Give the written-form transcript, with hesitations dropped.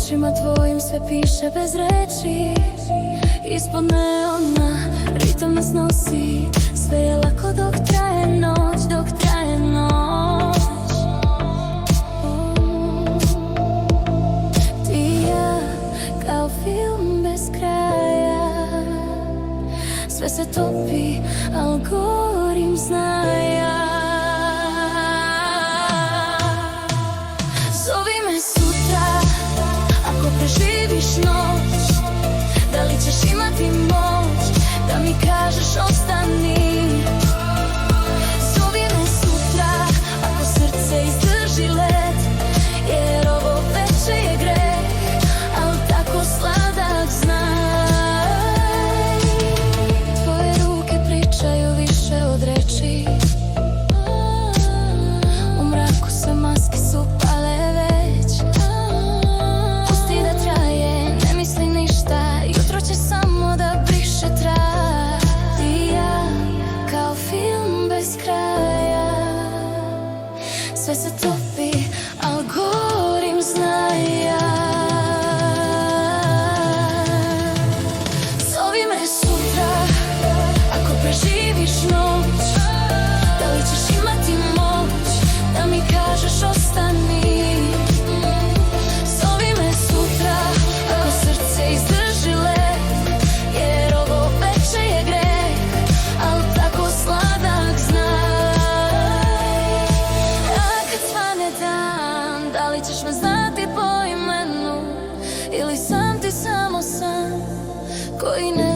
očima tvojim sve piše bez reči. Ispod neona ritam nas nosi, sve je lako dok traje noć, dok traje noć. Ti i ja kao film bez kraja, sve se topi, al gorim znaja. Zovi me sutra, ako preživiš noć, da li ćeš imati moć da mi kažeš ostani. Zovi me sutra, ako srce izdrži let, jer ovo veče je greh, al tako sladak znaj. Tvoje ruke pričaju više od reči, u mraku sve maske su pale već. Pusti da traje, ne misli ništa, jutro će samo da briše trag. Ti i ja kao film bez kraja, sve se topi, al gorim znaja. Zovi me sutra, ako preživiš noć, da li ćeš imati moć da mi kažeš ostani. Zovi me sutra, ako srce izdrži let, jer ovo veče je greh, al tako sladak znaj. A kad svane dan, da li ćeš me znati po imenu, ili sam ti samo san koji ne